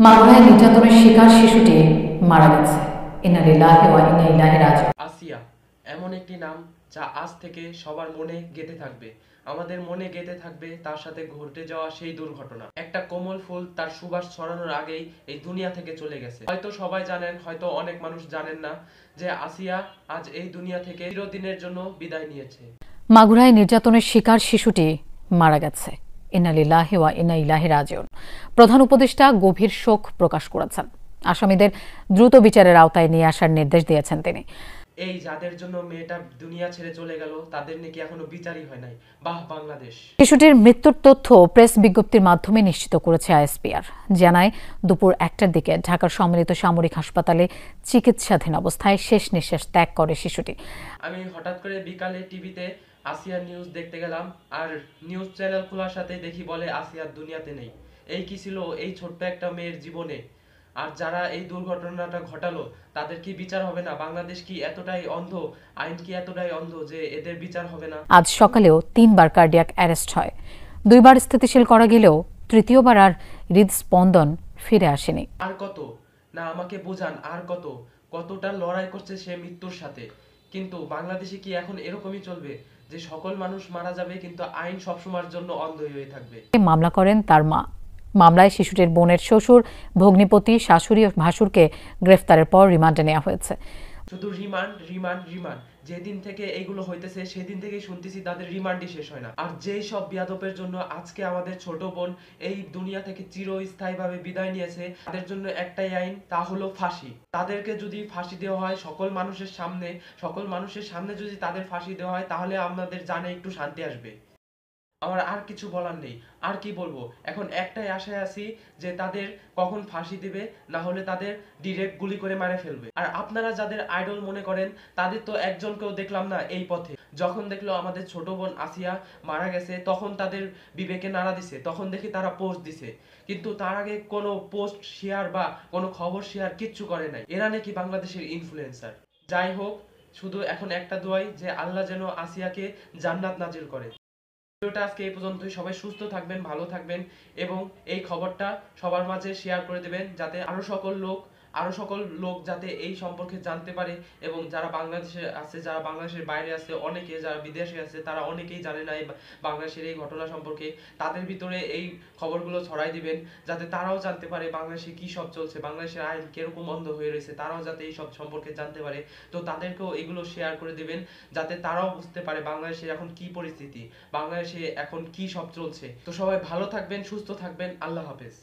মাগুরায় নির্যাতনের শিকার শিশুটি মারা গেছে। ইন্না লিল্লাহি ওয়া ইন্না ইলাইহি রাজিউন। আসিয়া এমন একটি নাম যা আজ থেকে সবার মনে গেঁথে থাকবে। আমাদের মনে গেঁথে থাকবে তার সাথে ঘটে যাওয়া সেই দুর্ঘটনা। একটা কোমল ফুল তার সুবাস ছড়ানোর আগেই এই দুনিয়া থেকে চলে গেছে। হয়তো সবাই জানেন, হয়তো অনেক মানুষ জানেন না যে আসিয়া আজ এই দুনিয়া থেকে চিরদিনের জন্য বিদায় নিয়েছে। মাগুরায় নির্যাতনের শিকার শিশুটি মারা গেছে। ইন্না লিল্লাহি ওয়া ইন্না ইলাইহি রাজিউন। প্রধান উপদেষ্টা গভীর শোক প্রকাশ করেছেন। আসামিদের দ্রুত বিচারের আওতায় নিয়ে আসার নির্দেশ দিয়েছেন তিনি। এই যাদের জন্য মেয়েটা দুনিয়া ছেড়ে চলে গেল তাদের নাকি এখনো বিচারই হয় নাই। বাহ বাংলাদেশ। শিশুটির মৃত্যুর তথ্য প্রেস বিজ্ঞপ্তির মাধ্যমে নিশ্চিত করেছে আইএসপিআর। জানায় দুপুর ১টার দিকে ঢাকার সম্মিলিত সামরিক হাসপাতালে চিকিৎসাধীন অবস্থায় শেষ নিঃশ্বাস ত্যাগ করে শিশুটি। আমি হঠাৎ করে বিকালে টিভিতে আসিয়ার নিউজ দেখতে গেলাম, আর নিউজ চ্যানেল খোলার সাথে দেখি বলে আসিয়ার দুনিয়াতে নেই। এই কি ছিল এই ছোট্ট একটা মেয়ের জীবনে? আর যারা এই দুর্ঘটনাটা ঘটালো তাদের কি বিচার হবে না? বাংলাদেশ কি এতটাই অন্ধ, আইন কি এতটাই অন্ধ যে এদের বিচার হবে না? আজ সকালেও ৩বার কার্ডিয়াক অ্যারেস্ট হয়। ২বার স্থিতিশীল করা গেলেও তৃতীয়বার আর হৃদস্পন্দন ফিরে আসেনি। আর কত না আমাকে বোঝান, আর কতটা লড়াই করছে সে মৃত্যুর সাথে। কিন্তু বাংলাদেশে কি এখন এরকমই চলবে যে সকল মানুষ মারা যাবে কিন্তু আইন সবসময়ের জন্য অন্ধ হয়ে থাকবে? মামলা করেন তার মা। মামলায় শিশুটির বোনের শ্বশুর, ভগ্নিপতি, শাশুড়ি ও ভাসুরকে গ্রেফতারের পর রিমান্ডে নেওয়া হয়েছে। শুধু রিমান্ড রিমান্ড রিমান্ড, যেদিন থেকে এইগুলো হইতেছে সেদিন থেকেই শুনতেছি তাদের রিমান্ডই শেষ হয় না। আর যেই সব বিয়াদবের জন্য আজকে আমাদের ছোট বোন এই দুনিয়া থেকে চিরস্থায়ীভাবে বিদায় নিয়েছে, তাদের জন্য একটাই আইন, তা হলো ফাঁসি। তাদেরকে যদি ফাঁসি দেওয়া হয় সকল মানুষের সামনে যদি তাদের ফাঁসি দেওয়া হয় তাহলে আমাদের জানে একটু শান্তি আসবে। আমার আর কিছু বলার নেই। আর কি বলবো, এখন একটাই আশায় আছি যে তাদের কখন ফাঁসি দিবে, না হলে তাদের ডিরেক্ট গুলি করে মারে ফেলবে। আর আপনারা যাদের আইডল মনে করেন তাদের তো একজনকেও দেখলাম না এই পথে। যখন দেখলো আমাদের ছোট বোন আসিয়া মারা গেছে তখন তাদের বিবেকে নাড়া দিছে, তখন দেখি তারা পোস্ট দিছে, কিন্তু তার আগে কোনো পোস্ট শেয়ার বা কোনো খবর শেয়ার কিচ্ছু করে নাই। এরা নাকি বাংলাদেশের ইনফ্লুয়েন্সার। যাই হোক, শুধু এখন একটা দোয়াই যে আল্লাহ যেন আসিয়াকে জান্নাত নাজিল করে। ভিডিওটা আজকে এই পর্যন্তই। সবাই সুস্থ থাকবেন, ভালো থাকবেন এবং এই খবরটা সবার মাঝে শেয়ার করে দেবেন যাতে আরো সকল লোক যাতে এই সম্পর্কে জানতে পারে। এবং যারা বাংলাদেশে আছে, যারা বাংলাদেশের বাইরে আছে, অনেকে যারা বিদেশে আছে তারা অনেকেই জানে না এই বাংলাদেশের এই ঘটনা সম্পর্কে। তাদের ভিতরে এই খবরগুলো ছড়াই দিবেন যাতে তারাও জানতে পারে বাংলাদেশে কি সব চলছে, বাংলাদেশের আইন কিরকম অন্ধ হয়ে রয়েছে, তারাও যাতে এই সব সম্পর্কে জানতে পারে। তো তাদেরকেও এগুলো শেয়ার করে দিবেন যাতে তারাও বুঝতে পারে বাংলাদেশের এখন কি পরিস্থিতি, বাংলাদেশে এখন কি সব চলছে। তো সবাই ভালো থাকবেন, সুস্থ থাকবেন। আল্লাহ হাফেজ।